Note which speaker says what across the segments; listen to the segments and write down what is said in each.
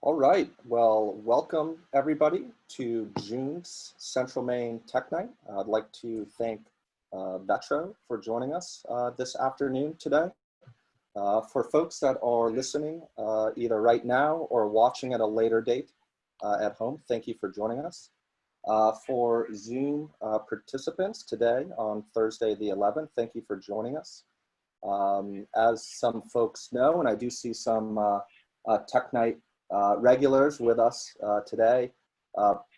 Speaker 1: All right, well, welcome everybody to June's Central Maine Tech Night. I'd like to thank VETRO for joining us this afternoon today. For folks that are listening either right now or watching at a later date at home, thank you for joining us. For Zoom participants today on Thursday the 11th, thank you for joining us. As some folks know, and I do see some Tech Night regulars with us today,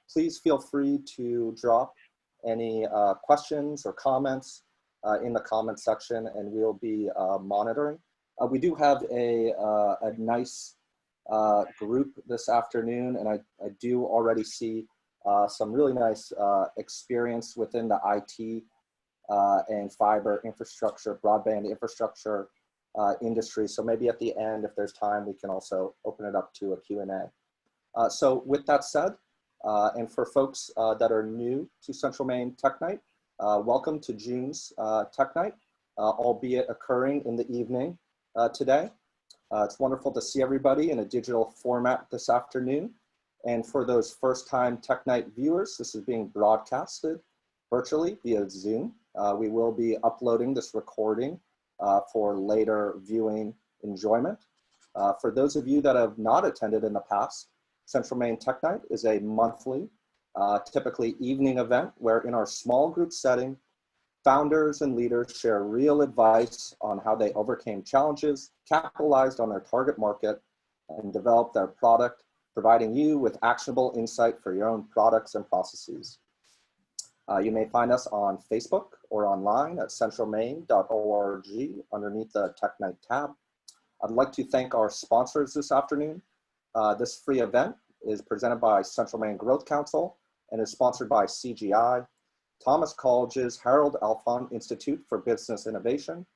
Speaker 1: please feel free to drop any questions or comments in the comment section, and we'll be monitoring. We do have a nice group this afternoon, and I do already see some really nice experience within the IT and fiber infrastructure, broadband infrastructure industry. So maybe at the end, if there's time, we can also open it up to a Q&A. So with that said, and for folks that are new to Central Maine Tech Night, welcome to June's Tech Night, albeit occurring in the evening today. It's wonderful to see everybody in a digital format this afternoon. And for those first-time Tech Night viewers, this is being broadcasted virtually via Zoom. We will be uploading this recording for later viewing enjoyment. For those of you that have not attended in the past, Central Maine Tech Night is a monthly, typically evening event where in our small group setting, founders and leaders share real advice on how they overcame challenges, capitalized on their target market, and developed their product, providing you with actionable insight for your own products and processes. You may find us on Facebook or online at centralmaine.org underneath the Tech Night tab. I'd like to thank our sponsors this afternoon. This free event is presented by Central Maine Growth Council and is sponsored by CGI, Thomas College's Harold Alfond Institute for Business Innovation,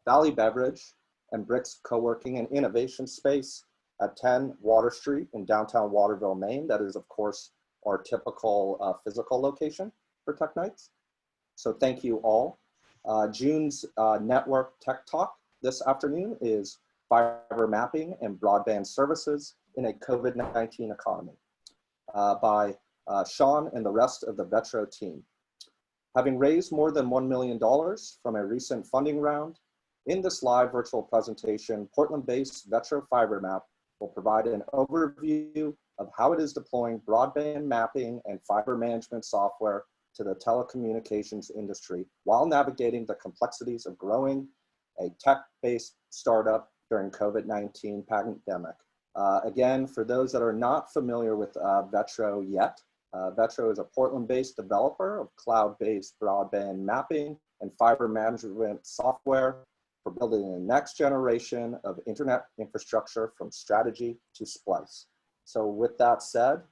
Speaker 1: Valley Beverage, and Bricks Co-working and Innovation Space at 10 Water Street in downtown Waterville, Maine. That is, of course, our typical physical location for Tech Nights. So thank you all. June's Network Tech Talk this afternoon is fiber mapping and broadband services in a COVID-19 economy by Sean and the rest of the VETRO team. Having raised more than $1 million from a recent funding round, in this live virtual presentation, Portland-based VETRO FiberMap will provide an overview of how it is deploying broadband mapping and fiber management software to the telecommunications industry while navigating the complexities of growing a tech-based startup during COVID-19 pandemic. Again, for those that are not familiar with VETRO yet, VETRO is a Portland-based developer of cloud-based broadband mapping and fiber management software for building the next generation of internet infrastructure from strategy to splice. So with that said,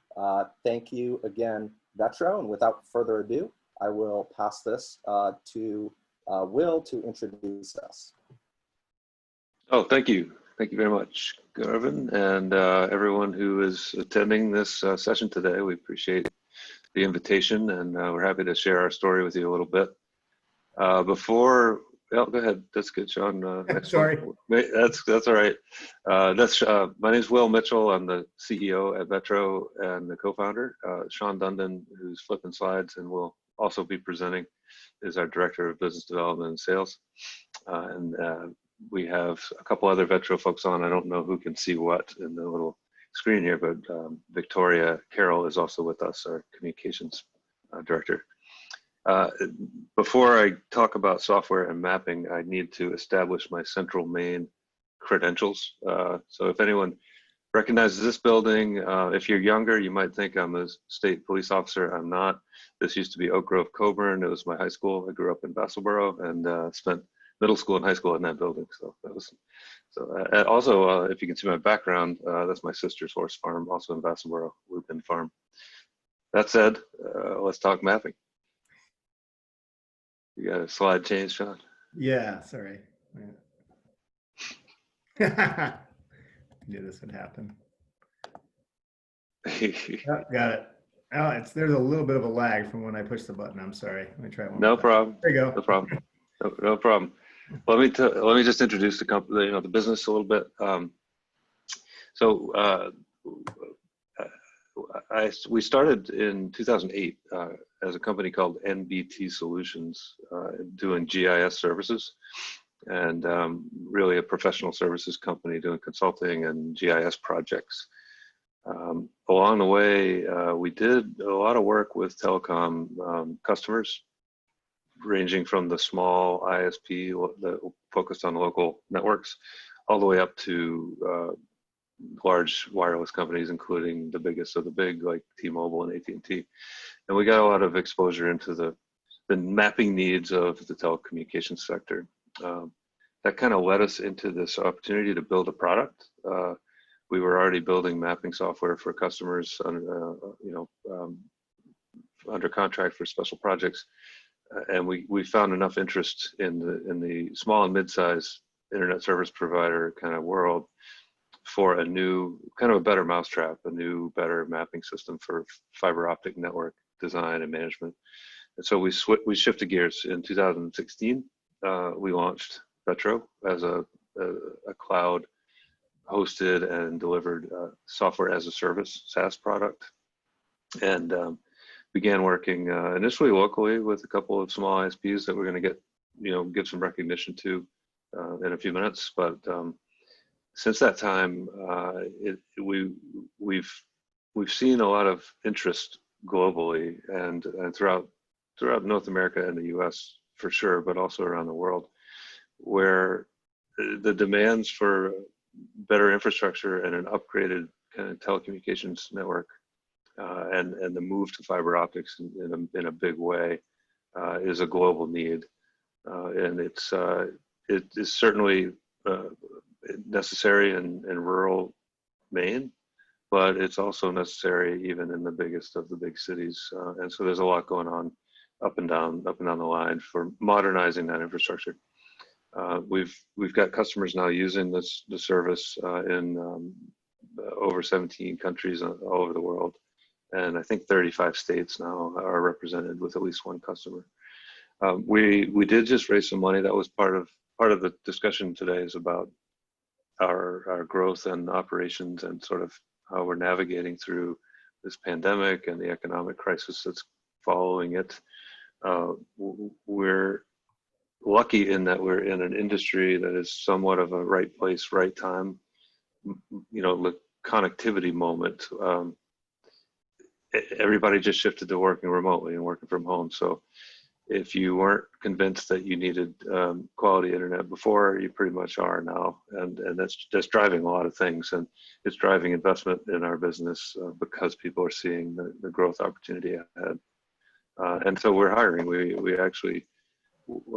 Speaker 1: thank you again, VETRO, and without further ado, I will pass this to Will to introduce us.
Speaker 2: Oh, thank you. Thank you very much, Garvin, and everyone who is attending this session today. We appreciate the invitation, and we're happy to share our story with you a little bit. Before, oh, go ahead. That's good, Sean.
Speaker 3: Sorry.
Speaker 2: That's all right. My name is Will Mitchell. I'm the CEO at VETRO and the co-founder. Sean Dundon, who's flipping slides and will also be presenting, is our Director of Business Development and Sales. We have a couple other VETRO folks on. I don't know who can see what in the little screen here, but Victoria Carroll is also with us, our Communications Director. Before I talk about software and mapping, I need to establish my Central Maine credentials. So if anyone recognizes this building, if you're younger, you might think I'm a state police officer. I'm not. This used to be Oak Grove Coburn. It was my high school. I grew up in Vassalboro and spent middle school and high school in that building. So that was, also, if you can see my background, that's my sister's horse farm, also in Vassalboro, Lupin Farm. That said, let's talk mapping. You got a slide change, Sean?
Speaker 3: Yeah, sorry. Knew this would happen. Oh, got it. Oh, there's a little bit of a lag from when I push the button. I'm sorry. Let me try one.
Speaker 2: No problem.
Speaker 3: There you go.
Speaker 2: No problem. No problem. Let me just introduce the company, the business a little bit. we started in 2008 as a company called NBT Solutions, doing GIS services, and really a professional services company doing consulting and GIS projects. Along the way, we did a lot of work with telecom customers, ranging from the small ISP that focused on local networks, all the way up to large wireless companies, including the biggest of the big, like T-Mobile and AT&T. And we got a lot of exposure into the mapping needs of the telecommunications sector. That kind of led us into this opportunity to build a product. We were already building mapping software for customers, under contract for special projects, and we found enough interest in the small and mid-size internet service provider kind of world for a new, kind of a better mousetrap, a new, better mapping system for fiber optic network design and management. And so we shifted gears. In 2016. We launched VETRO as a cloud hosted and delivered software as a service SaaS product, and began working initially locally with a couple of small ISPs that we're going to get, give some recognition to in a few minutes. But since that time, we've seen a lot of interest globally and throughout North America and the U.S. for sure, but also around the world, where the demands for better infrastructure and an upgraded kind of telecommunications network and the move to fiber optics in a big way is a global need, and it is certainly necessary in rural Maine, but it's also necessary even in the biggest of the big cities. And so there's a lot going on up and down the line for modernizing that infrastructure. We've got customers now using the service in over 17 countries all over the world, and I think 35 states now are represented with at least one customer. We did just raise some money. That was part of the discussion today, is about our growth and operations and sort of how we're navigating through this pandemic and the economic crisis that's following it. We're lucky in that we're in an industry that is somewhat of a right place, right time, the connectivity moment. Everybody just shifted to working remotely and working from home. So if you weren't convinced that you needed quality internet before, you pretty much are now, and that's driving a lot of things, and it's driving investment in our business because people are seeing the growth opportunity ahead, and so we're hiring. We actually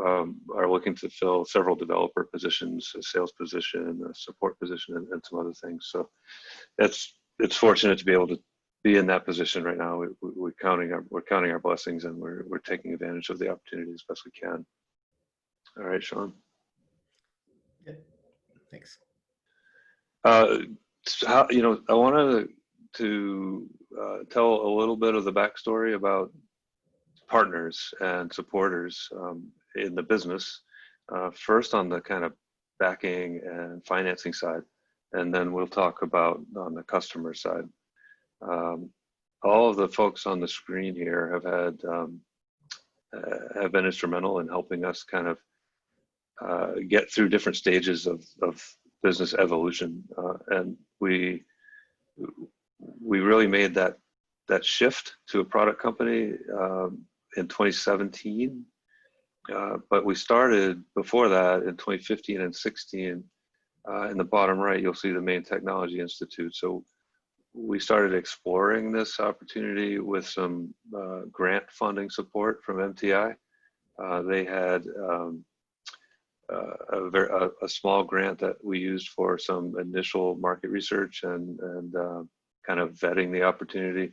Speaker 2: are looking to fill several developer positions, a sales position, a support position, and some other things. So it's fortunate to be able to be in that position right now. We're counting our blessings, and we're taking advantage of the opportunity as best we can. All right, Sean.
Speaker 3: Yeah, thanks.
Speaker 2: I wanted to tell a little bit of the backstory about partners and supporters in the business. First on the kind of backing and financing side, and then we'll talk about on the customer side. All of the folks on the screen here have been instrumental in helping us kind of get through different stages of business evolution, and we really made that shift to a product company in 2017, but we started before that in 2015 and 16. In the bottom right, you'll see the Maine Technology Institute. So we started exploring this opportunity with some grant funding support from MTI. They had a small grant that we used for some initial market research and kind of vetting the opportunity.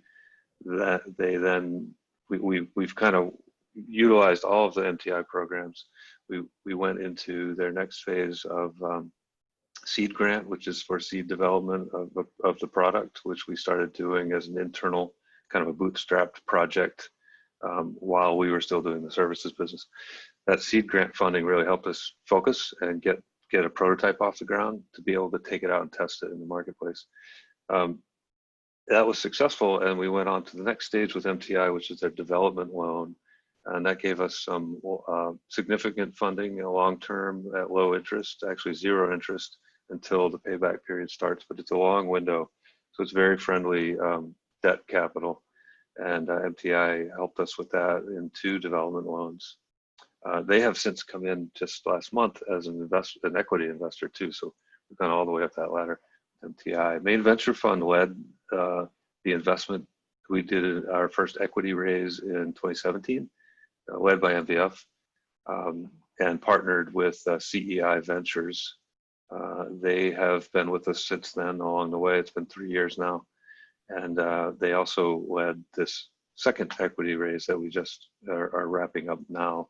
Speaker 2: That they then we've kind of utilized all of the MTI programs. We went into their next phase of seed grant, which is for seed development of the product, which we started doing as an internal kind of a bootstrapped project while we were still doing the services business. That seed grant funding really helped us focus and get a prototype off the ground to be able to take it out and test it in the marketplace. that was successful, and we went on to the next stage with MTI, which is their development loan, and that gave us some significant funding, long-term at low interest, actually zero interest until the payback period starts, but it's a long window, so it's very friendly debt capital, and MTI helped us with that in 2 development loans. They have since come in just last month as an equity investor too, so we've gone all the way up that ladder. MTI. Maine Venture Fund led the investment. We did our first equity raise in 2017, led by MVF, and partnered with CEI Ventures. They have been with us since then along the way. It's been 3 years now. And they also led this second equity raise that we just are wrapping up now.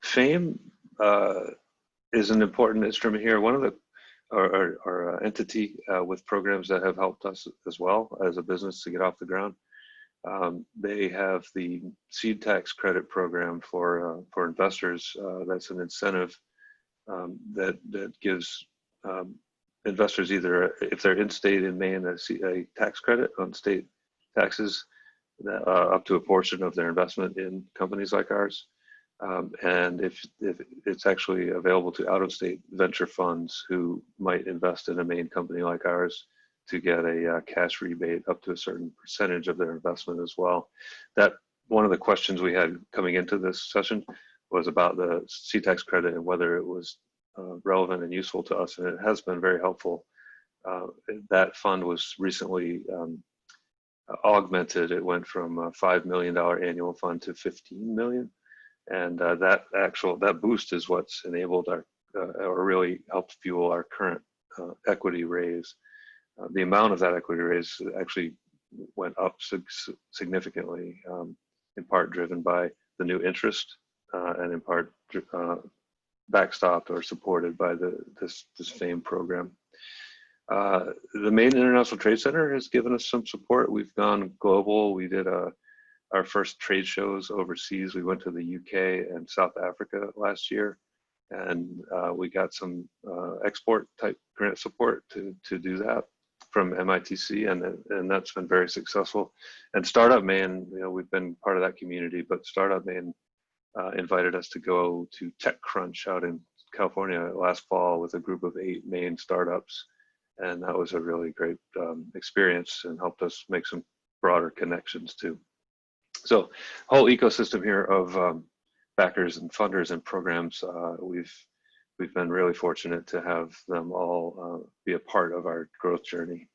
Speaker 2: FAME is an important instrument here. One of the our entity with programs that have helped us as well as a business to get off the ground. They have the seed tax credit program for investors. That's an incentive that gives investors either, if they're in state in Maine, a tax credit on state taxes that, up to a portion of their investment in companies like ours. And if it's actually available to out-of-state venture funds who might invest in a Maine company like ours to get a cash rebate up to a certain percentage of their investment as well. That one of the questions we had coming into this session was about the C-tax credit and whether it was relevant and useful to us, and it has been very helpful. That fund was recently augmented. It went from a $5 million annual fund to $15 million. And that boost is what's enabled our, or really helped fuel our current equity raise. The amount of that equity raise actually went up significantly, in part driven by the new interest, and in part backstopped or supported by this FAME program. The Maine International Trade Center has given us some support. We've gone global. We did our first trade shows overseas. We went to the UK and South Africa last year, and we got some export type grant support to do that from MITC, and that's been very successful. And Startup Maine, we've been part of that community, but Startup Maine invited us to go to TechCrunch out in California last fall with a group of 8 Maine startups, and that was a really great experience and helped us make some broader connections too. So whole ecosystem here of backers and funders and programs. We've been really fortunate to have them all be a part of our growth journey.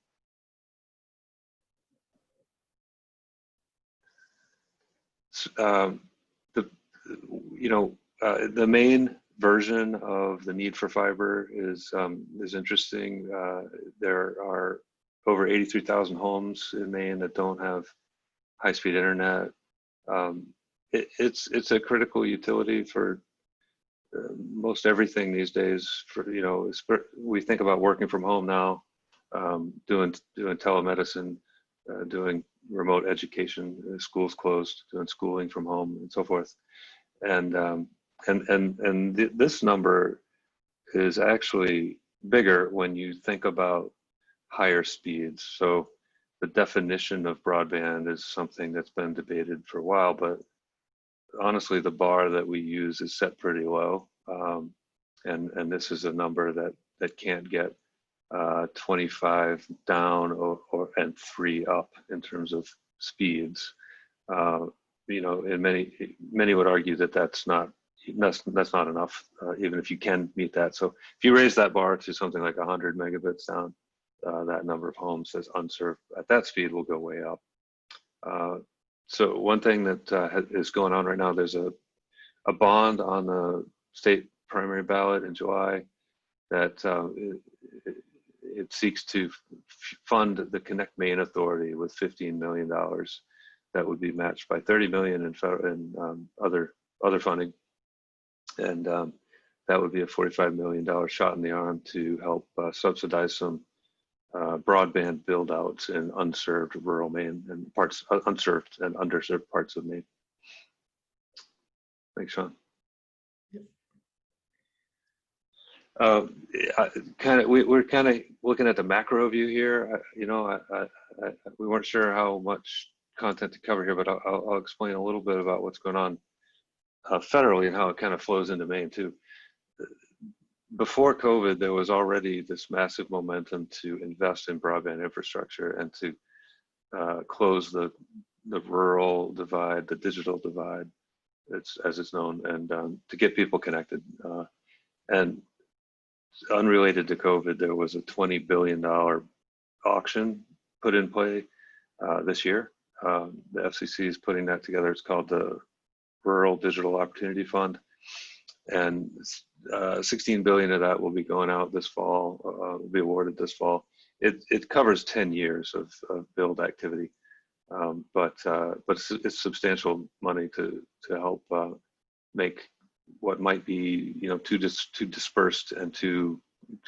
Speaker 2: The main version of the need for fiber is interesting. There are over 83,000 homes in Maine that don't have high-speed internet. It's a critical utility for most everything these days. We think about working from home now, doing telemedicine, doing remote education, schools closed, doing schooling from home, and so forth. And this number is actually bigger when you think about higher speeds. So the definition of broadband is something that's been debated for a while, but honestly, the bar that we use is set pretty low. And this is a number that can't get 25 down and 3 up in terms of speeds. And many would argue that that's not enough, even if you can meet that. So if you raise that bar to something like 100 megabits down, that number of homes that's unserved at that speed will go way up. So one thing that is going on right now, there's a bond on the state primary ballot in July that it seeks to fund the Connect Maine Authority with $15 million. That would be matched by $30 million in other funding, and that would be a $45 million shot in the arm to help subsidize some broadband build outs in unserved rural Maine and unserved and underserved parts of Maine. Thanks, Sean.
Speaker 3: Yep.
Speaker 2: We're kind of looking at the macro view here, we weren't sure how much content to cover here, but I'll explain a little bit about what's going on federally and how it kind of flows into Maine too. Before COVID, there was already this massive momentum to invest in broadband infrastructure and to close the rural divide, the digital divide, as it's known, and to get people connected. And unrelated to COVID, there was a $20 billion auction put in play this year. The FCC is putting that together. It's called the Rural Digital Opportunity Fund, and 16 billion of that will be going out this fall. Will be awarded this fall. It covers 10 years of build activity, but it's substantial money to help make what might be too dispersed and too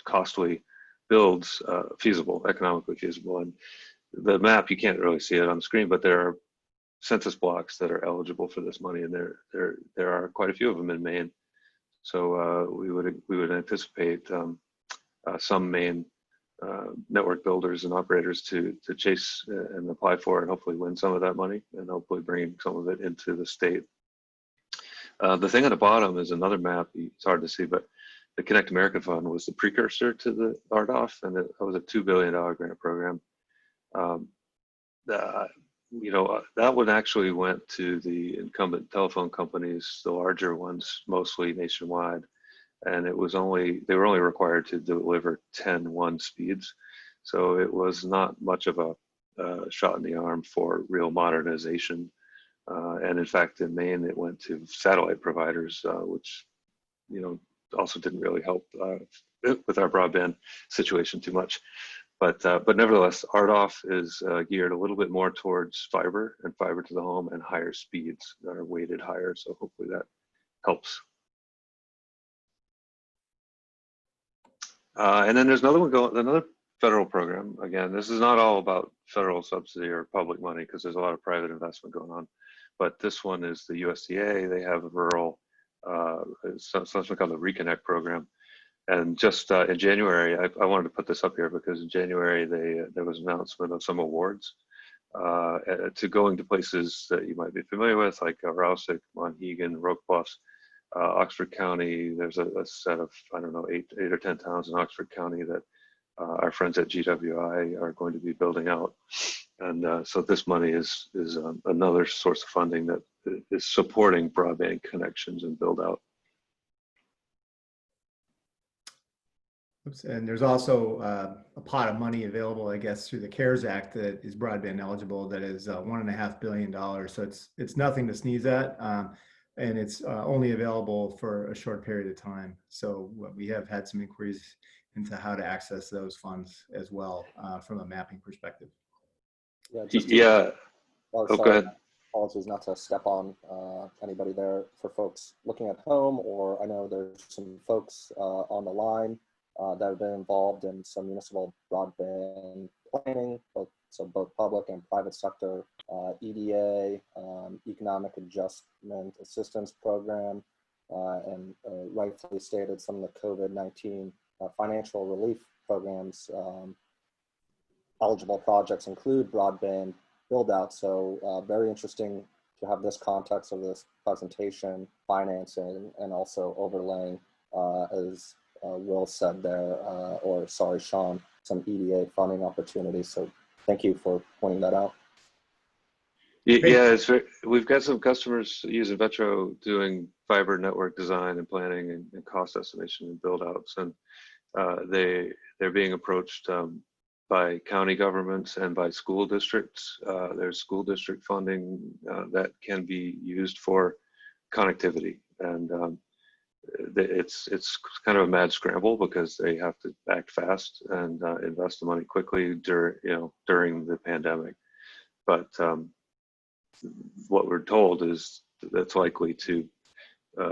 Speaker 2: costly builds feasible, economically feasible. And the map, you can't really see it on the screen, but there are census blocks that are eligible for this money, and there are quite a few of them in Maine. So we would anticipate some Maine network builders and operators to chase and apply for and hopefully win some of that money, and hopefully bring some of it into the state. The thing on the bottom is another map. It's hard to see, but the Connect America Fund was the precursor to the RDOF, and it was a $2 billion grant program. That one actually went to the incumbent telephone companies, the larger ones, mostly nationwide, and they were only required to deliver 10 speeds, so it was not much of a shot in the arm for real modernization. And in fact, in Maine, it went to satellite providers, which also didn't really help with our broadband situation too much. But nevertheless, RDOF is geared a little bit more towards fiber and fiber to the home and higher speeds that are weighted higher. So hopefully that helps. And then there's another federal program. Again, this is not all about federal subsidy or public money, because there's a lot of private investment going on. But this one is the USDA. They have a rural, something called the Reconnect program. And just in January, I wanted to put this up here because in January there was an announcement of some awards to going to places that you might be familiar with, like Rouseck, Monhegan, Roque Bluffs, Oxford County. There's a set of, I don't know, eight or 10 towns in Oxford County that our friends at GWI are going to be building out. And so this money is another source of funding that is supporting broadband connections and build out.
Speaker 3: Oops. And there's also a pot of money available, I guess, through the CARES Act that is broadband eligible. That is $1.5 billion. So it's nothing to sneeze at, and it's only available for a short period of time. So we have had some inquiries into how to access those funds as well from a mapping perspective.
Speaker 1: Yeah.
Speaker 2: Oh, go ahead.
Speaker 1: Apologies not to step on anybody there. For folks looking at home, or I know there's some folks on the line that have been involved in some municipal broadband planning, both public and private sector, EDA, Economic Adjustment Assistance Program, and rightfully stated, some of the COVID-19 financial relief programs. Eligible projects include broadband build out. So very interesting to have this context of this presentation, financing, and also overlaying, as Will said there, or sorry, Sean, some EDA funding opportunities. So thank you for pointing that out.
Speaker 2: Yeah, we've got some customers using VETRO doing fiber network design and planning and cost estimation and build outs, and they're being approached by county governments and by school districts. There's school district funding that can be used for connectivity, and it's kind of a mad scramble because they have to act fast and invest the money quickly during the pandemic. But what we're told is that's likely to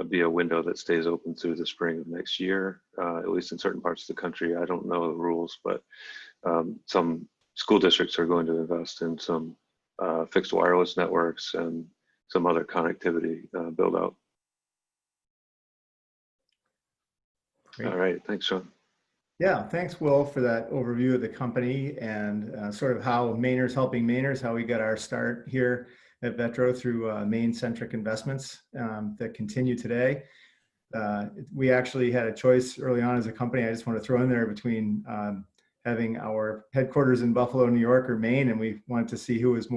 Speaker 2: be a window that stays open through the spring of next year, at least in certain parts of the country. I don't know the rules, but some school districts are going to invest in some fixed wireless networks and some other connectivity build out. Great. All right, thanks, Sean.
Speaker 3: Yeah, thanks, Will, for that overview of the company and sort of how Mainers helping Mainers, how we got our start here at VETRO through Maine-centric investments that continue today. We actually had a choice early on as a company. I just want to throw in there between having our headquarters in Buffalo, New York, or Maine, and we wanted to see who had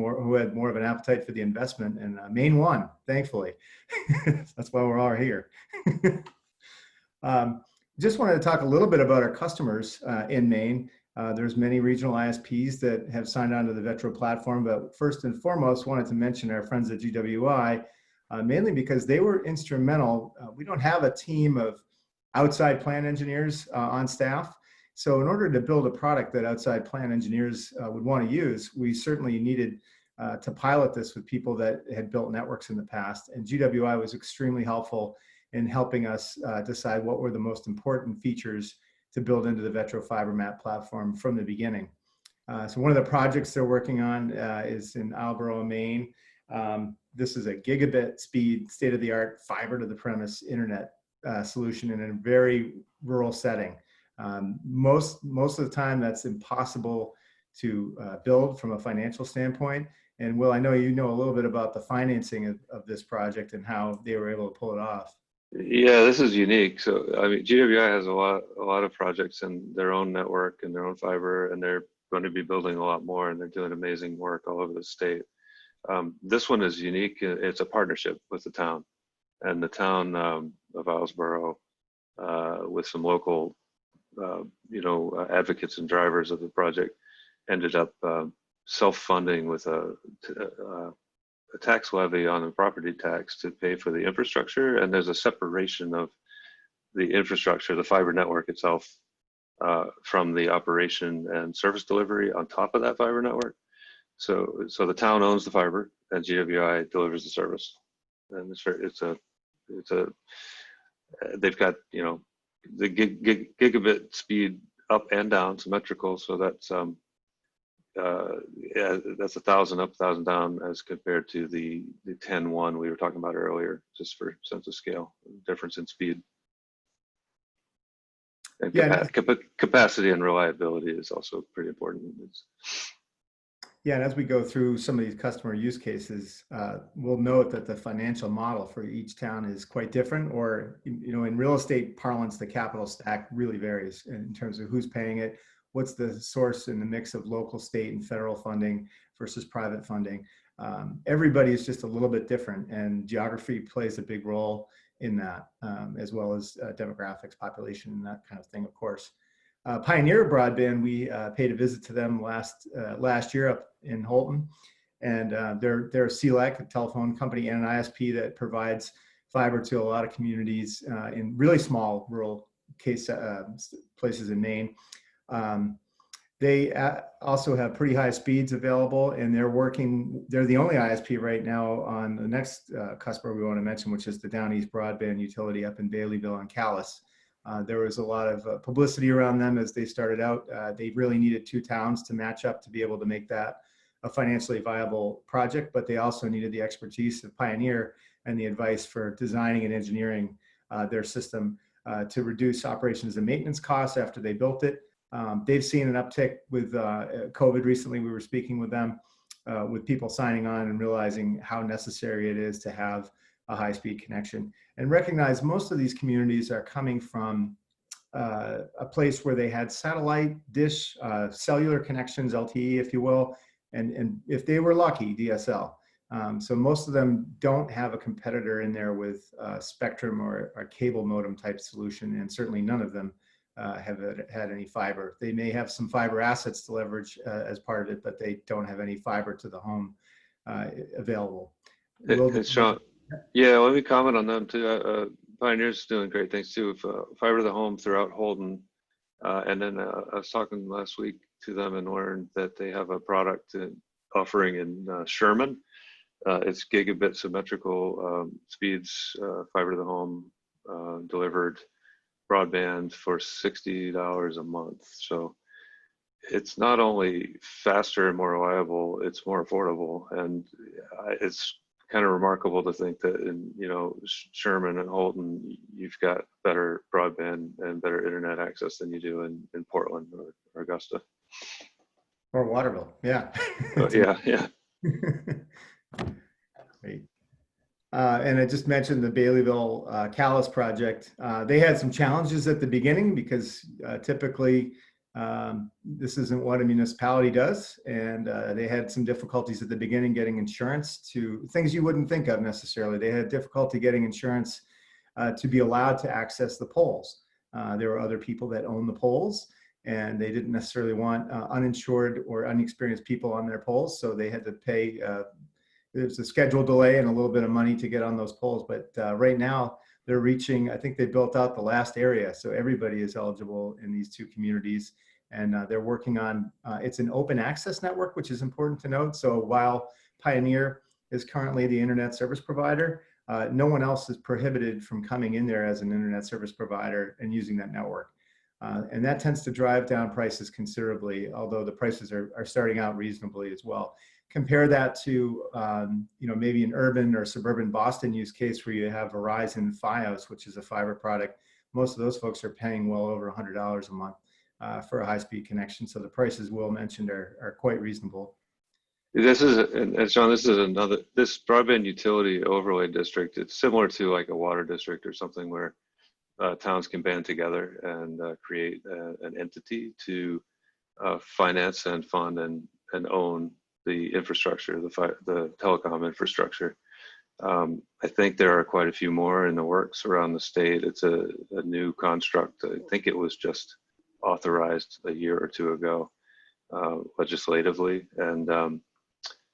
Speaker 3: more of an appetite for the investment. And Maine won, thankfully. That's why we're all here. Just wanted to talk a little bit about our customers in Maine. There's many regional ISPs that have signed on to the VETRO platform, but first and foremost, wanted to mention our friends at GWI, mainly because they were instrumental. We don't have a team of outside plant engineers on staff. So in order to build a product that outside plant engineers would want to use, we certainly needed to pilot this with people that had built networks in the past. And GWI was extremely helpful in helping us decide what were the most important features to build into the VETRO FiberMap platform from the beginning. So one of the projects they're working on is in Alborough, Maine. This is a gigabit speed, state-of-the-art fiber to the premise internet solution in a very rural setting. Most of the time that's impossible to build from a financial standpoint. And Will, I know you know a little bit about the financing of this project and how they were able to pull it off.
Speaker 2: Yeah, this is unique. So, I mean, GWI has a lot of projects in their own network and their own fiber, and they're going to be building a lot more, and they're doing amazing work all over the state. This one is unique. It's a partnership with the town, and the town of Islesboro, with some local, advocates and drivers of the project, ended up self-funding with a tax levy on the property tax to pay for the infrastructure, and there's a separation of the infrastructure, the fiber network itself, from the operation and service delivery on top of that fiber network. So the town owns the fiber, and GWI delivers the service, and they've got the gigabit speed up and down symmetrical, so that's that's 1,000 up, 1,000 down as compared to the 10.1 we were talking about earlier, just for sense of scale, difference in speed. And capacity and reliability is also pretty important.
Speaker 3: Yeah, and as we go through some of these customer use cases, we'll note that the financial model for each town is quite different, or in real estate parlance, the capital stack really varies in terms of who's paying it, what's the source in the mix of local, state, and federal funding versus private funding. Everybody is just a little bit different, and geography plays a big role in that, as well as demographics, population, and that kind of thing, of course. Pioneer Broadband, we paid a visit to them last year up in Holton, and they're a CLEC, a telephone company, and an ISP that provides fiber to a lot of communities in really small rural places in Maine. They also have pretty high speeds available, and they're the only ISP right now on the next customer we want to mention, which is the Down East Broadband utility up in Baileyville and Calais. There was a lot of publicity around them as they started out. They really needed two towns to match up to be able to make that a financially viable project, but they also needed the expertise of Pioneer and the advice for designing and engineering their system to reduce operations and maintenance costs after they built it. They've seen an uptick with COVID recently. We were speaking with them, with people signing on and realizing how necessary it is to have a high-speed connection, and recognize most of these communities are coming from a place where they had satellite dish, cellular connections, LTE, if you will, and if they were lucky, DSL. So most of them don't have a competitor in there with Spectrum or a cable modem type solution, and certainly none of them have had any fiber. They may have some fiber assets to leverage as part of it, but they don't have any fiber to the home available.
Speaker 2: Sean, yeah, let me comment on them too. Pioneer's doing great things too, with fiber to the home throughout Holden. And then I was talking last week to them and learned that they have a product offering in Sherman. It's gigabit symmetrical speeds, fiber to the home, delivered broadband for $60 a month. So it's not only faster and more reliable, it's more affordable, and it's kind of remarkable to think that in, Sherman and Holton, you've got better broadband and better internet access than you do in Portland or Augusta.
Speaker 3: Or Waterville, yeah.
Speaker 2: Yeah.
Speaker 3: Great. And I just mentioned the Baileyville Callis project. They had some challenges at the beginning because typically this isn't what a municipality does. And they had some difficulties at the beginning getting insurance to things you wouldn't think of necessarily. They had difficulty getting insurance to be allowed to access the poles. There were other people that own the poles, and they didn't necessarily want uninsured or unexperienced people on their poles. So they had to pay there's a schedule delay and a little bit of money to get on those poles. But right now they're reaching, I think they built out the last area. So everybody is eligible in these two communities. And they're working on, it's an open access network, which is important to note. So while Pioneer is currently the internet service provider, no one else is prohibited from coming in there as an internet service provider and using that network. And that tends to drive down prices considerably, although the prices are starting out reasonably as well. Compare that to, maybe an urban or suburban Boston use case where you have Verizon Fios, which is a fiber product. Most of those folks are paying well over $100 a month for a high-speed connection. So the prices Will mentioned are quite reasonable.
Speaker 2: This is, and Sean, this broadband utility overlay district. It's similar to like a water district or something where towns can band together and create an entity to finance and fund and own the infrastructure, the telecom infrastructure. I think there are quite a few more in the works around the state. It's a new construct. I think it was just authorized a year or two ago legislatively. And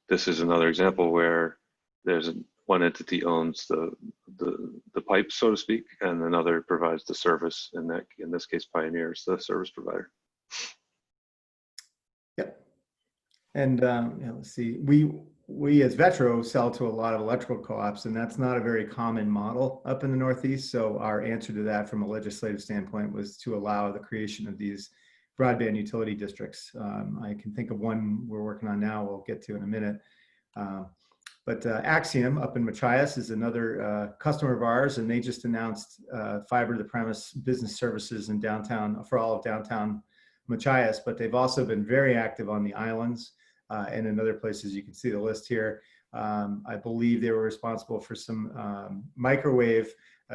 Speaker 2: this is another example where there's one entity owns the pipe, so to speak, and another provides the service. In this case, Pioneer is the service provider.
Speaker 3: Yep. And let's see, we as VETRO sell to a lot of electrical co-ops, and that's not a very common model up in the Northeast. So our answer to that from a legislative standpoint was to allow the creation of these broadband utility districts. I can think of one we're working on now, we'll get to in a minute. But Axiom up in Machias is another customer of ours, and they just announced fiber to the premise business services in downtown, for all of downtown Machias, but they've also been very active on the islands and in other places. You can see the list here. I believe they were responsible for some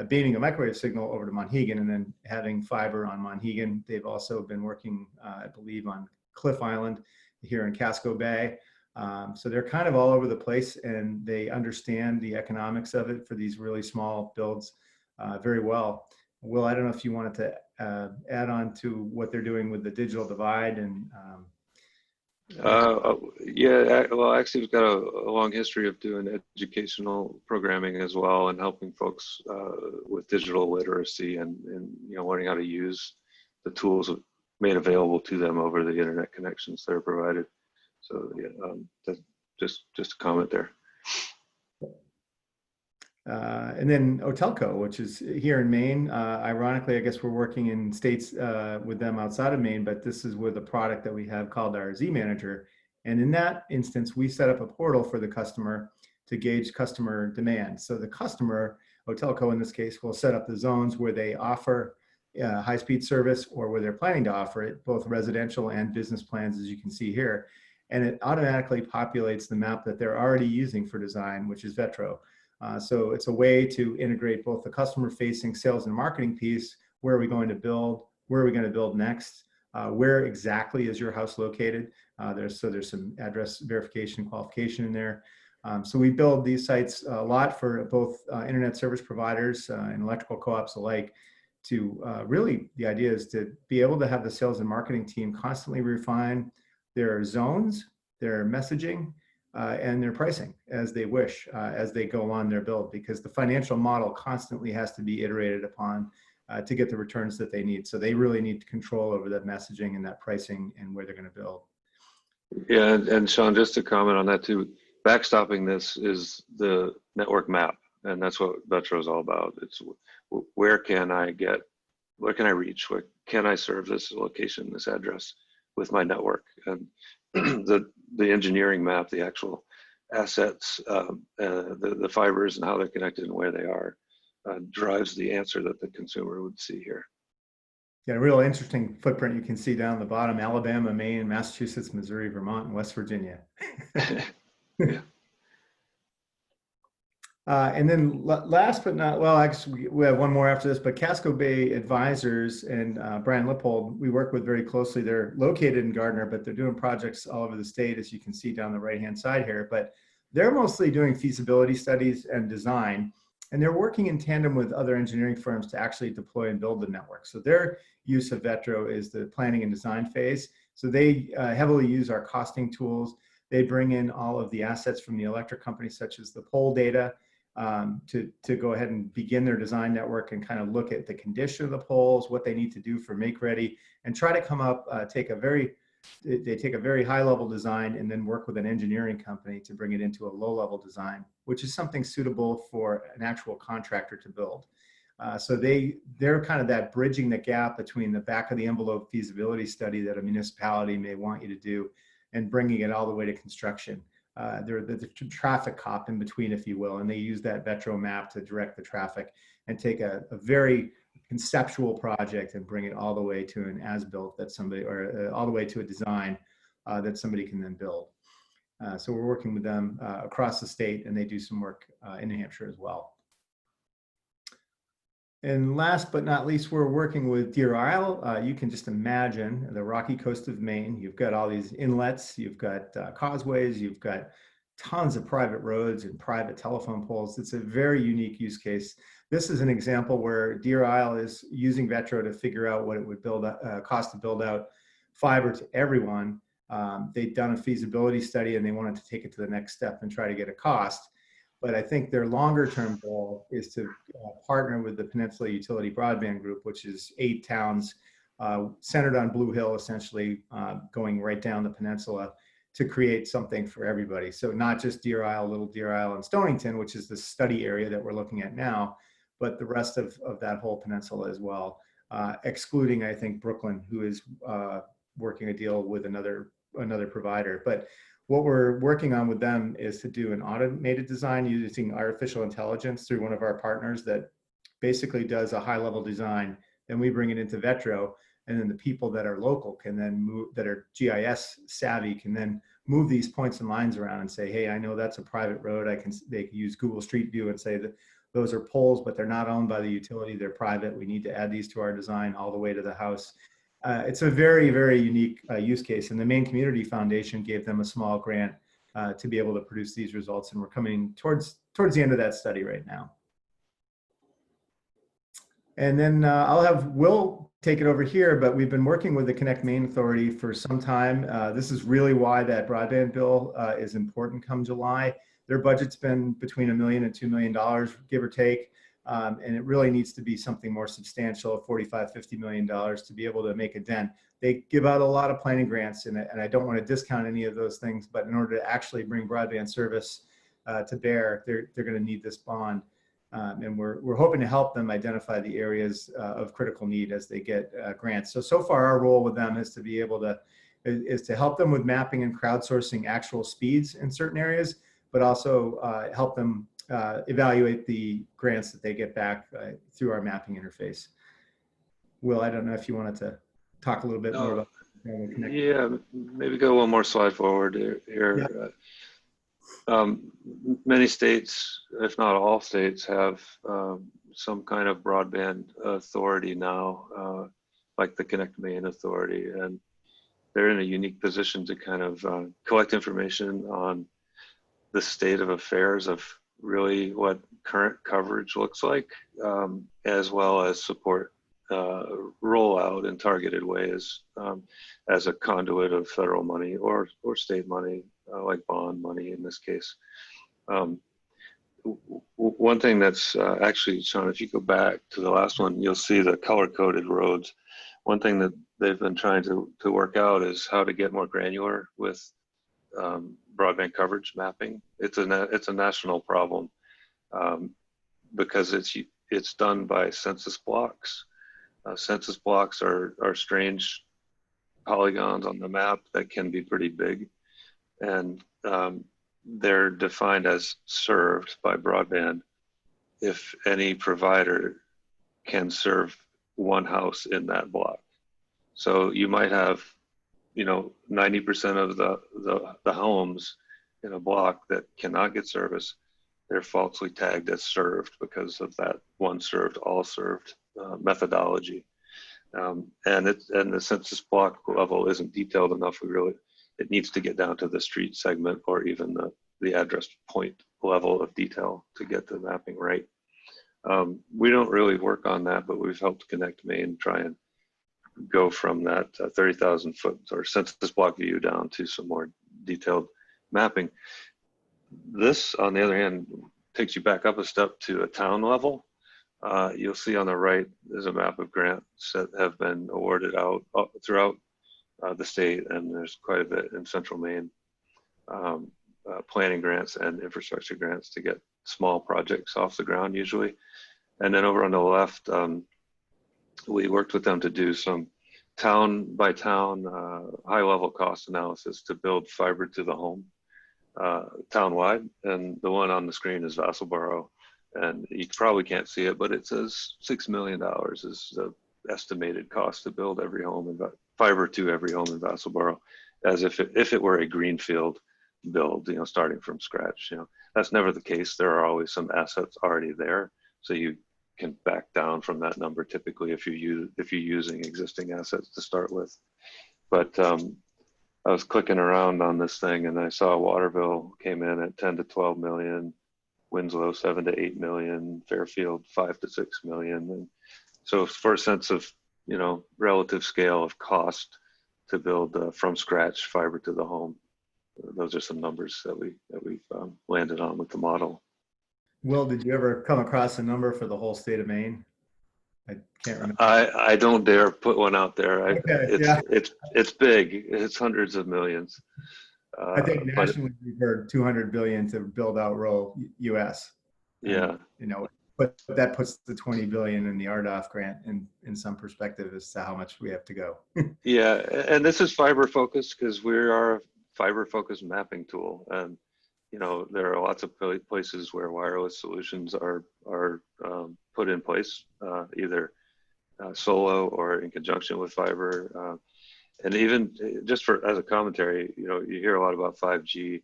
Speaker 3: beaming a microwave signal over to Monhegan and then having fiber on Monhegan. They've also been working, I believe, on Cliff Island here in Casco Bay. So they're kind of all over the place, and they understand the economics of it for these really small builds very well. Will, I don't know if you wanted to add on to what they're doing with the digital divide and
Speaker 2: yeah, well, actually, we've got a long history of doing educational programming as well, and helping folks with digital literacy and learning how to use the tools made available to them over the internet connections that are provided. So yeah, that's just a comment there.
Speaker 3: And then Otelco, which is here in Maine. Ironically, I guess we're working in states with them outside of Maine, but this is with a product that we have called our Z Manager. And in that instance, we set up a portal for the customer to gauge customer demand. So the customer, Otelco in this case, will set up the zones where they offer high-speed service or where they're planning to offer it, both residential and business plans, as you can see here. And it automatically populates the map that they're already using for design, which is VETRO. So it's a way to integrate both the customer-facing sales and marketing piece. Where are we going to build? Where are we going to build next? Where exactly is your house located? There's some address verification qualification in there. So we build these sites a lot for both internet service providers and electrical co-ops alike. To really, the idea is to be able to have the sales and marketing team constantly refine their zones, their messaging, and their pricing as they wish, as they go on their build, because the financial model constantly has to be iterated upon to get the returns that they need. So they really need control over that messaging and that pricing and where they're going to build.
Speaker 2: Yeah, and Sean, just to comment on that too, backstopping this is the network map, and that's what VETRO is all about. It's where can I reach, where can I serve this location, this address with my network, and the engineering map, the actual assets, the fibers and how they're connected and where they are, drives the answer that the consumer would see here.
Speaker 3: Yeah, a real interesting footprint you can see down the bottom: Alabama, Maine, Massachusetts, Missouri, Vermont, and West Virginia.
Speaker 2: Yeah.
Speaker 3: And then last but not, well, actually, we have one more after this, but Casco Bay Advisors and Brian Lippold, we work with very closely. They're located in Gardner, but they're doing projects all over the state, as you can see down the right-hand side here. But they're mostly doing feasibility studies and design, and they're working in tandem with other engineering firms to actually deploy and build the network. So their use of VETRO is the planning and design phase. So they heavily use our costing tools. They bring in all of the assets from the electric companies, such as the pole data, to go ahead and begin their design network and kind of look at the condition of the poles, what they need to do for make ready, and try to come up, they take a very high level design and then work with an engineering company to bring it into a low level design, which is something suitable for an actual contractor to build. So they're kind of that bridging the gap between the back of the envelope feasibility study that a municipality may want you to do and bringing it all the way to construction. They're the traffic cop in between, if you will, and they use that VETRO map to direct the traffic and take a very conceptual project and bring it all the way to an as-built that somebody, or all the way to a design that somebody can then build. So we're working with them across the state, and they do some work in New Hampshire as well. And last but not least, we're working with Deer Isle. You can just imagine the rocky coast of Maine. You've got all these inlets, you've got causeways, you've got tons of private roads and private telephone poles. It's a very unique use case. This is an example where Deer Isle is using VETRO to figure out what it would cost to build out fiber to everyone. They'd done a feasibility study and they wanted to take it to the next step and try to get a cost. But I think their longer term goal is to partner with the Peninsula Utility Broadband Group, which is 8 towns centered on Blue Hill, essentially going right down the peninsula, to create something for everybody. So not just Deer Isle, Little Deer Isle, and Stonington, which is the study area that we're looking at now, but the rest of that whole peninsula as well, excluding, I think, Brooklyn, who is working a deal with another provider. But what we're working on with them is to do an automated design using artificial intelligence through one of our partners that basically does a high-level design. Then we bring it into VETRO, and then the people that are local can then move, that are GIS savvy, can then move these points and lines around and say, hey, I know that's a private road. They can use Google Street View and say that those are poles, but they're not owned by the utility. They're private. We need to add these to our design all the way to the house. It's a very, very unique use case, and the Maine Community Foundation gave them a small grant to be able to produce these results, and we're coming towards the end of that study right now. And then I'll have Will take it over here, but we've been working with the Connect Maine Authority for some time. This is really why that broadband bill is important come July. Their budget's been between $1 million and $2 million, give or take. And it really needs to be something more substantial, $45, $50 million, to be able to make a dent. They give out a lot of planning grants, and I don't want to discount any of those things, but in order to actually bring broadband service to bear, they're going to need this bond. And we're hoping to help them identify the areas of critical need as they get grants. So far, our role with them is to be able to help them with mapping and crowdsourcing actual speeds in certain areas, but also help them evaluate the grants that they get back through our mapping interface. Will, I don't know if you wanted to talk a little bit more about Connect.
Speaker 2: Yeah, maybe go one more slide forward here. Yeah. Many states, if not all states, have some kind of broadband authority now, like the Connect Maine Authority, and they're in a unique position to kind of collect information on the state of affairs of really what current coverage looks like, as well as support rollout in targeted ways as a conduit of federal money or state money, like bond money in this case. One thing that's actually, Sean, if you go back to the last one, you'll see the color-coded roads. One thing that they've been trying to work out is how to get more granular with broadband coverage mapping. It's a national problem because it's done by census blocks. Census blocks are strange polygons on the map that can be pretty big, and they're defined as served by broadband if any provider can serve one house in that block. So you might have, 90% of the homes in a block that cannot get service. They're falsely tagged as served because of that one served, all served methodology. And the census block level isn't detailed enough. It needs to get down to the street segment or even the address point level of detail to get the mapping right. We don't really work on that, but we've helped Connect Maine try and go from that 30,000 foot or census block view down to some more detailed mapping. This, on the other hand, takes you back up a step to a town level. You'll see on the right, there's a map of grants that have been awarded out throughout the state, and there's quite a bit in central Maine, planning grants and infrastructure grants to get small projects off the ground usually. And then over on the left, we worked with them to do some town by town high level cost analysis to build fiber to the home town-wide. And the one on the screen is Vassalboro. And you probably can't see it, but it says $6 million is the estimated cost to build every home and fiber to every home in Vassalboro, as if it were a greenfield build, starting from scratch. That's never the case. There are always some assets already there, so you can back down from that number typically if you're using existing assets to start with. But I was clicking around on this thing and I saw Waterville came in at 10 to 12 million, Winslow 7 to 8 million, Fairfield 5 to 6 million. And so for a sense of relative scale of cost to build from scratch fiber to the home, those are some numbers that we've landed on with the model.
Speaker 3: Will, did you ever come across a number for the whole state of Maine? I can't remember.
Speaker 2: I don't dare put one out there. It's big. It's hundreds of millions.
Speaker 3: I think nationally we've heard 200 billion to build out rural US.
Speaker 2: Yeah.
Speaker 3: But that puts the 20 billion in the RDOF grant in some perspective as to how much we have to go.
Speaker 2: Yeah, and this is fiber focused because we are a fiber focused mapping tool, and there are lots of places where wireless solutions are put in place, either solo or in conjunction with fiber. And even just as a commentary, you hear a lot about 5G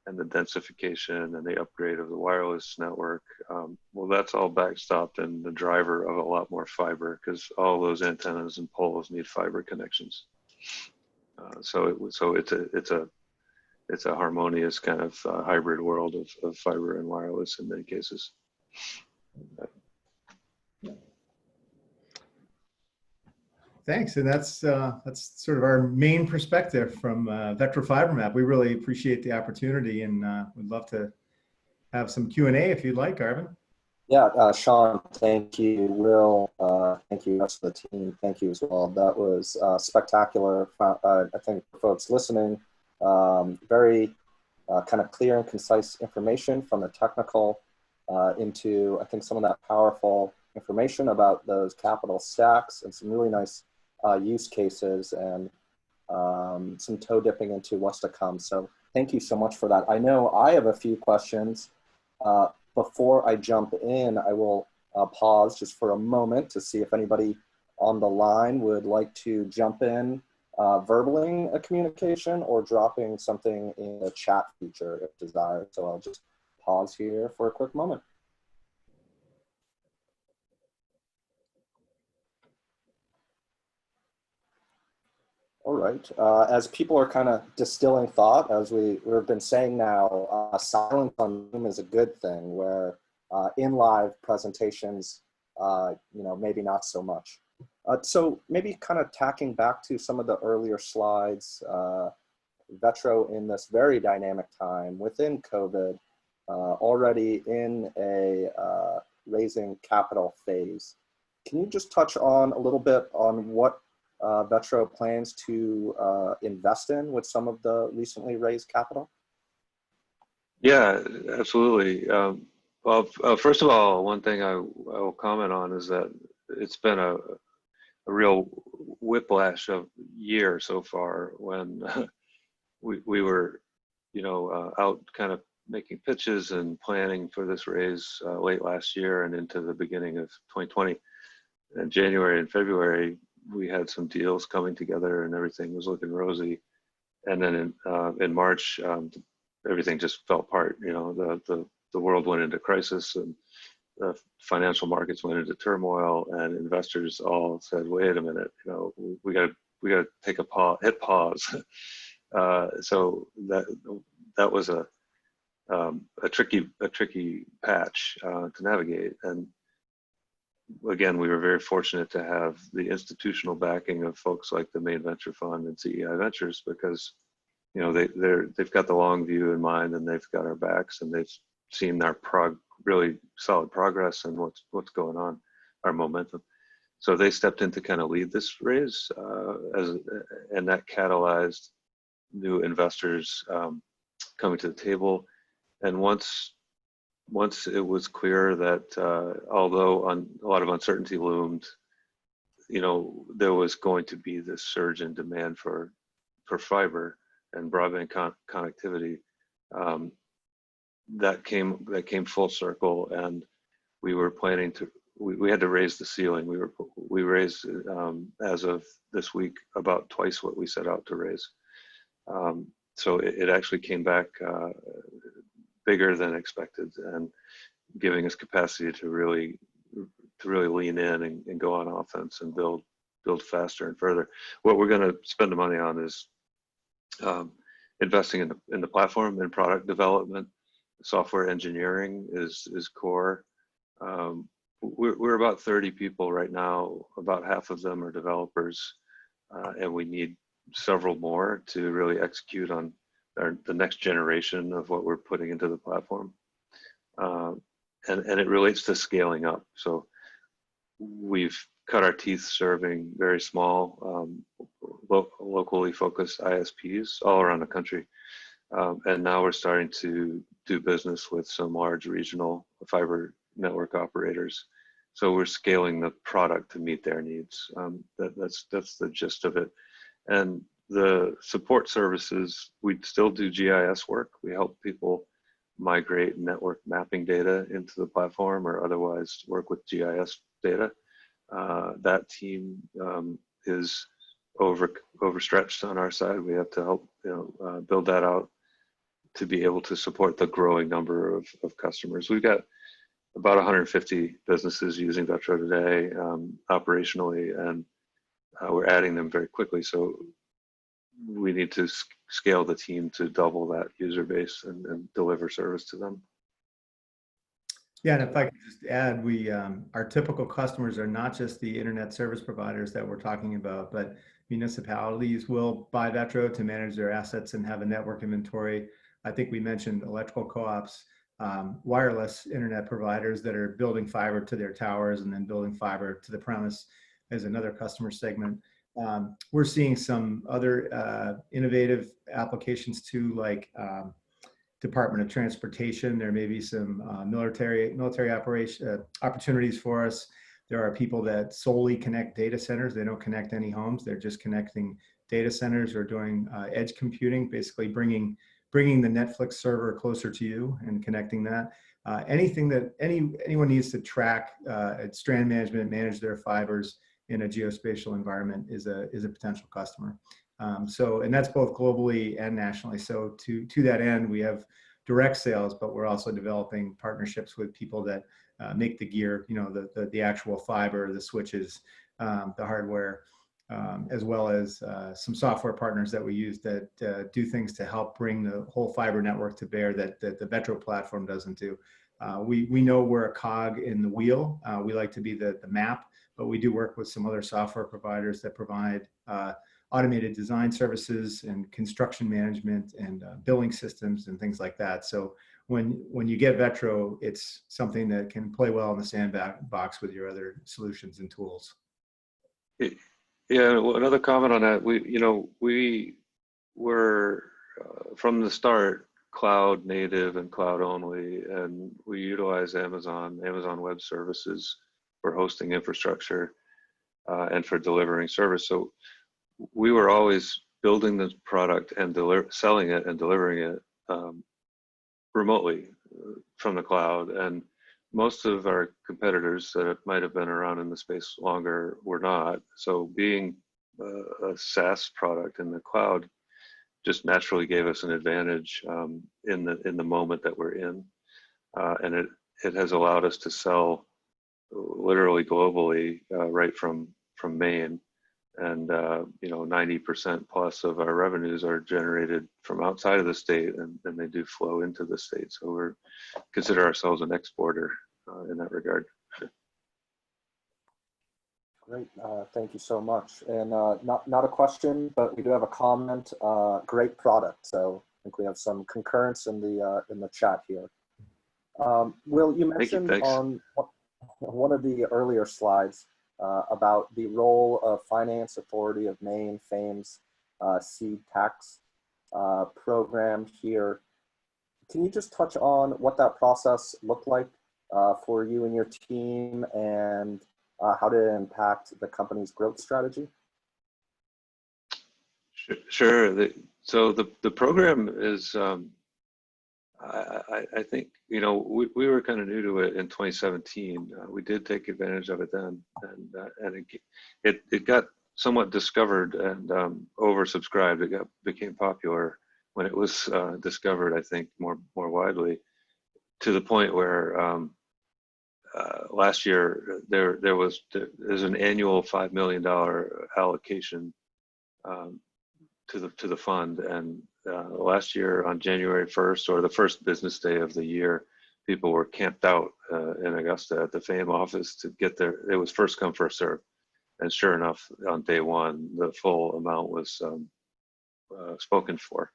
Speaker 2: and the densification and the upgrade of the wireless network. Well, that's all backstopped and the driver of a lot more fiber because all those antennas and poles need fiber connections. So it's a harmonious kind of hybrid world of fiber and wireless in many cases.
Speaker 3: Thanks, and that's sort of our main perspective from VETRO FiberMap. We really appreciate the opportunity, and we'd love to have some Q&A if you'd like, Arvin.
Speaker 1: Yeah, Sean, thank you. Will, thank you. Rest of the team, thank you as well. That was spectacular. I think for folks listening, very kind of clear and concise information from the technical into, I think, some of that powerful information about those capital stacks and some really nice use cases and some toe dipping into what's to come. So thank you so much for that. I know I have a few questions. Before I jump in, I will pause just for a moment to see if anybody on the line would like to jump in verbally a communication or dropping something in the chat feature if desired. So I'll just pause here for a quick moment. All right, as people are kind of distilling thought, as we've been saying now, silence on Zoom is a good thing, where in live presentations, maybe not so much. So maybe kind of tacking back to some of the earlier slides, VETRO in this very dynamic time within COVID, already in a raising capital phase. Can you just touch on a little bit on what VETRO plans to invest in with some of the recently raised capital?
Speaker 2: Yeah, absolutely. Well, first of all, one thing I will comment on is that it's been a real whiplash of year so far when we were out kind of making pitches and planning for this raise late last year and into the beginning of 2020. In January and February, we had some deals coming together and everything was looking rosy. And then in March, everything just fell apart. The world went into crisis and the financial markets went into turmoil, and investors all said, "Wait a minute, we got to take a pause, hit pause." So that was a tricky patch to navigate. And again, we were very fortunate to have the institutional backing of folks like the Maine Venture Fund and CEI Ventures, because they've got the long view in mind, and they've got our backs, and they've seen our really solid progress and what's going on, our momentum. So they stepped in to kind of lead this raise, and that catalyzed new investors coming to the table. And once it was clear that although a lot of uncertainty loomed, there was going to be this surge in demand for fiber and broadband connectivity, that came full circle, and we were planning to. We had to raise the ceiling. We raised as of this week about twice what we set out to raise. So it actually came back bigger than expected, and giving us capacity to really lean in and go on offense and build faster and further. What we're going to spend the money on is investing in the platform and product development. Software engineering is core. We're about 30 people right now. About half of them are developers, and we need several more to really execute on the next generation of what we're putting into the platform. And it relates to scaling up. So we've cut our teeth serving very small, locally focused ISPs all around the country. And now we're starting to do business with some large regional fiber network operators. So we're scaling the product to meet their needs. That's the gist of it. And the support services, we still do GIS work. We help people migrate network mapping data into the platform or otherwise work with GIS data. That team is overstretched on our side. We have to help build that out to be able to support the growing number of customers. We've got about 150 businesses using VETRO today operationally, and we're adding them very quickly. So we need to scale the team to double that user base and deliver service to them.
Speaker 3: Yeah, and if I could just add, our typical customers are not just the internet service providers that we're talking about, but municipalities will buy VETRO to manage their assets and have a network inventory. I think we mentioned electrical co-ops, wireless internet providers that are building fiber to their towers and then building fiber to the premise as another customer segment. We're seeing some other innovative applications too, like Department of Transportation. There may be some military opportunities for us. There are people that solely connect data centers. They don't connect any homes. They're just connecting data centers or doing edge computing, basically bringing the Netflix server closer to you and connecting that. Anything that anyone needs to track strand management, manage their fibers in a geospatial environment is a potential customer. And that's both globally and nationally. So to that end, we have direct sales, but we're also developing partnerships with people that make the gear, the actual fiber, the switches, the hardware, as well as some software partners that we use that do things to help bring the whole fiber network to bear that the VETRO platform doesn't do. We know we're a cog in the wheel. We like to be the map, but we do work with some other software providers that provide automated design services and construction management and billing systems and things like that. So when you get VETRO, it's something that can play well in the sandbox with your other solutions and tools.
Speaker 2: Yeah, well, another comment on that. We were from the start cloud native and cloud only, and we utilize Amazon Web Services for hosting infrastructure and for delivering service. So we were always building this product and selling it and delivering it remotely from the cloud. And most of our competitors that might have been around in the space longer were not. So being a SaaS product in the cloud just naturally gave us an advantage in the moment that we're in, and it has allowed us to sell literally globally right from Maine, and 90% plus of our revenues are generated from outside of the state, and they do flow into the state. So we're consider ourselves an exporter in that regard.
Speaker 1: Great, thank you so much. And not a question, but we do have a comment. Great product. So I think we have some concurrence in the chat here. Will, you mentioned on one of the earlier slides about the role of Finance Authority of Maine, FAME's seed tax program here. Can you just touch on what that process looked like for you and your team, and how did it impact the company's growth strategy?
Speaker 2: Sure. So the program is, I think, we were kind of new to it in 2017. We did take advantage of it then, and it got somewhat discovered and oversubscribed. It became popular when it was discovered, I think, more widely, to the point where last year there's an annual $5 million allocation to the fund, and last year on January 1st, or the first business day of the year, people were camped out in Augusta at the FAME office to get there. It was first come, first serve, and sure enough, on day one, the full amount was spoken for.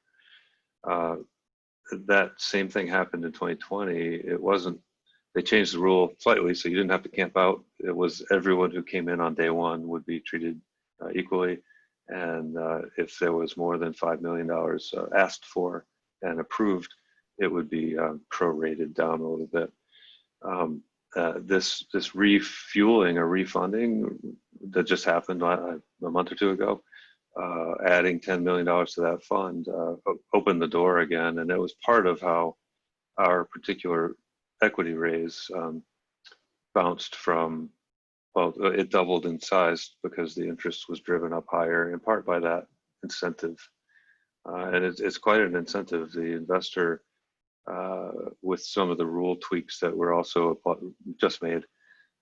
Speaker 2: That same thing happened in 2020. It wasn't. They changed the rule slightly, so you didn't have to camp out. It was everyone who came in on day one would be treated equally. And if there was more than $5 million asked for and approved, it would be prorated down a little bit. This refueling or refunding that just happened a month or two ago, adding $10 million to that fund opened the door again, and it was part of how our particular equity raise bounced from, well, it doubled in size because the interest was driven up higher, in part by that incentive. And it's quite an incentive. The investor, with some of the rule tweaks that were also just made,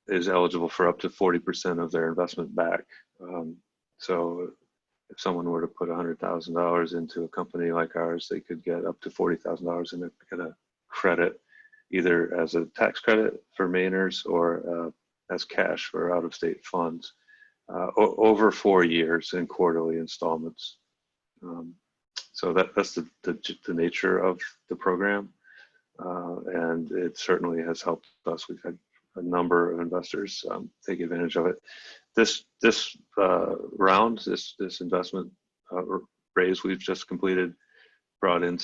Speaker 2: is eligible for up to 40% of their investment back. So if someone were to put $100,000 into a company like ours, they could get up to $40,000 in a credit, either as a tax credit for Mainers or as cash for out-of-state funds over 4 years in quarterly installments. So that's the nature of the program, and it certainly has helped us. We've had a number of investors take advantage of it. This round, this investment raise we've just completed, brought in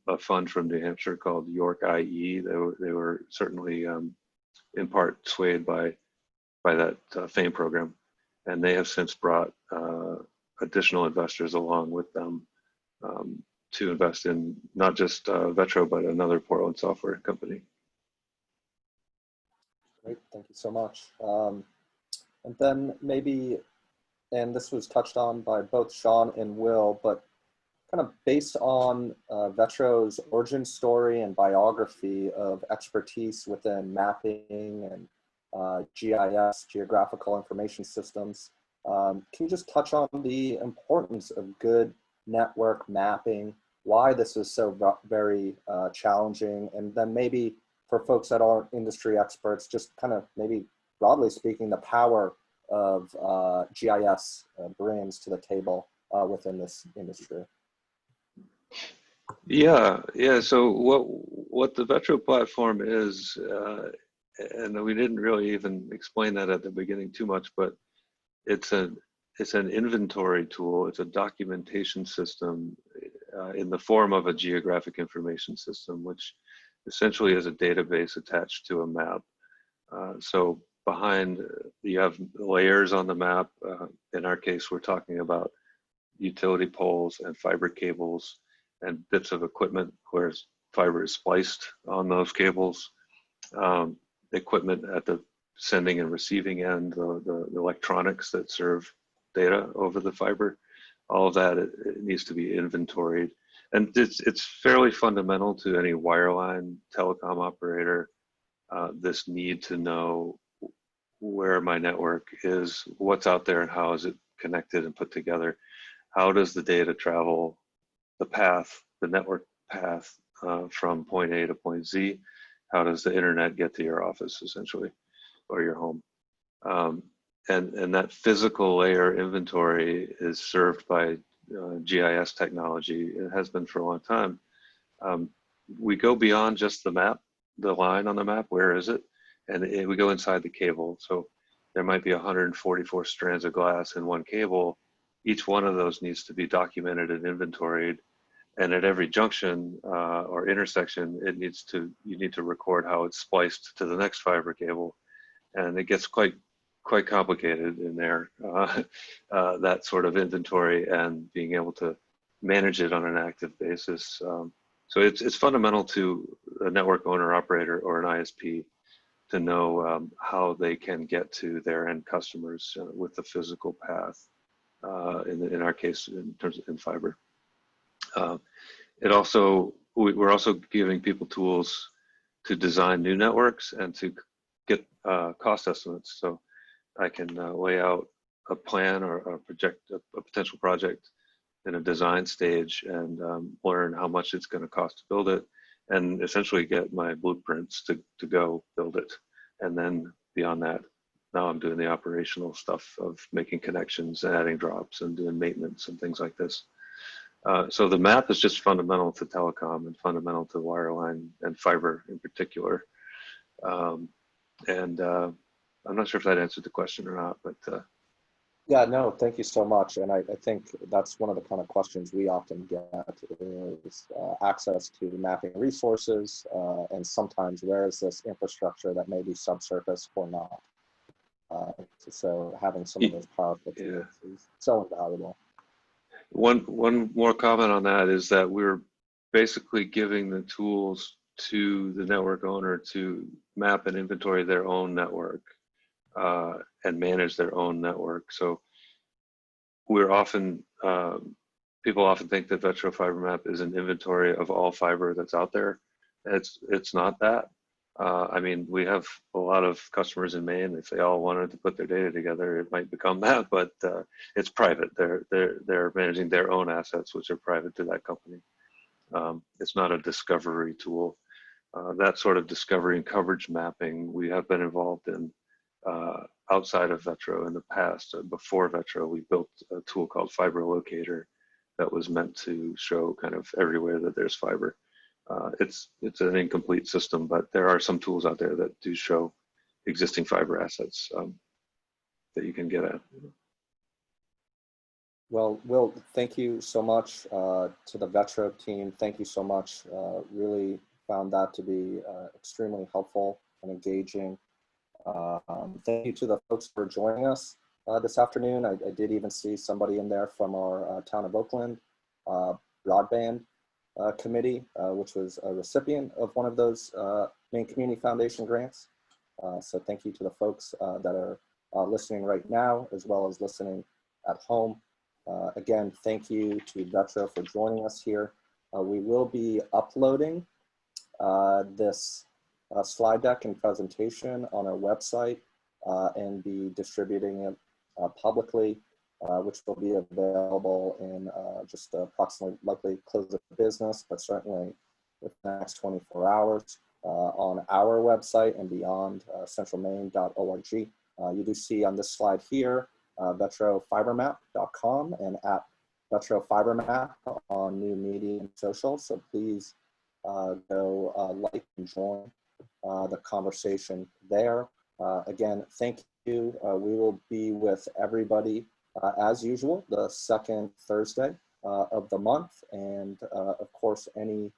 Speaker 2: a fund from New Hampshire called York IE. They were certainly in part swayed by that FAME program, and they have since brought additional investors along with them to invest in not just VETRO, but another Portland software company.
Speaker 1: Great, thank you so much. And then maybe, and this was touched on by both Sean and Will, but kind of based on VETRO's origin story and biography of expertise within mapping and GIS, geographical information systems, can you just touch on the importance of good network mapping, why this is so very challenging, and then maybe for folks that aren't industry experts, just kind of maybe broadly speaking, the power of GIS brings to the table within this industry?
Speaker 2: Yeah. So what the VETRO platform is, and we didn't really even explain that at the beginning too much, but it's an inventory tool. It's a documentation system in the form of a geographic information system, which essentially is a database attached to a map. So behind, you have layers on the map. In our case, we're talking about utility poles and fiber cables and bits of equipment where fiber is spliced on those cables, equipment at the sending and receiving end, the electronics that serve data over the fiber, all of that, it needs to be inventoried. And it's fairly fundamental to any wireline telecom operator, this need to know where my network is, what's out there, and how is it connected and put together. How does the data travel the path, the network path, from point A to point Z? How does the internet get to your office, essentially, or your home? And that physical layer inventory is served by GIS technology. It has been for a long time. We go beyond just the map, the line on the map, where is it? And we go inside the cable. So there might be 144 strands of glass in one cable. Each one of those needs to be documented and inventoried. And at every junction or intersection, you need to record how it's spliced to the next fiber cable. And it gets quite complicated in there, that sort of inventory and being able to manage it on an active basis. So it's fundamental to a network owner operator or an ISP to know how they can get to their end customers with the physical path, in our case, in terms of fiber. We're also giving people tools to design new networks and to get cost estimates. So I can lay out a plan or a potential project in a design stage and learn how much it's going to cost to build it, and essentially get my blueprints to go build it. And then beyond that, now I'm doing the operational stuff of making connections, adding drops, and doing maintenance and things like this. So the map is just fundamental to telecom and fundamental to wireline and fiber in particular. I'm not sure if that answered the question or not, but
Speaker 1: yeah, no, thank you so much. And I think that's one of the kind of questions we often get is access to mapping resources, and sometimes where is this infrastructure that may be subsurface or not. So having some of those powerful tools is so invaluable.
Speaker 2: One more comment on that is that we're basically giving the tools to the network owner to map and inventory their own network and manage their own network. So we're often, people often think that VETRO FiberMap is an inventory of all fiber that's out there. It's not that. I mean, we have a lot of customers in Maine. If they all wanted to put their data together, it might become that, but it's private. They're managing their own assets, which are private to that company. It's not a discovery tool. That sort of discovery and coverage mapping we have been involved in outside of VETRO in the past. Before VETRO, we built a tool called Fiber Locator that was meant to show kind of everywhere that there's fiber. It's an incomplete system, but there are some tools out there that do show existing fiber assets that you can get at.
Speaker 1: Well, Will, thank you so much to the VETRO team. Thank you so much. Really found that to be extremely helpful and engaging. Thank you to the folks for joining us this afternoon. I did even see somebody in there from our Town of Oakland Broadband committee, which was a recipient of one of those Maine Community Foundation grants. So thank you to the folks that are listening right now, as well as listening at home. Again, thank you to VETRO for joining us here. We will be uploading this slide deck and presentation on our website and be distributing it publicly, which will be available in just approximately likely close of business, but certainly within the next 24 hours on our website and beyond, centralmaine.org. You do see on this slide here, VETROFiberMap.com and at VETRO FiberMap on new media and social. So please go like and join the conversation there. Again, thank you. We will be with everybody as usual, the second Thursday of the month. And of course, any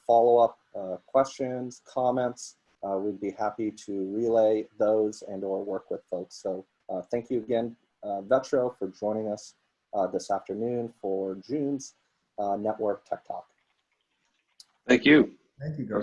Speaker 1: follow-up questions, comments, we'd be happy to relay those and or work with folks. So thank you again, VETRO, for joining us this afternoon for June's Network Tech Talk.
Speaker 2: Thank you.
Speaker 3: Thank you, Garth.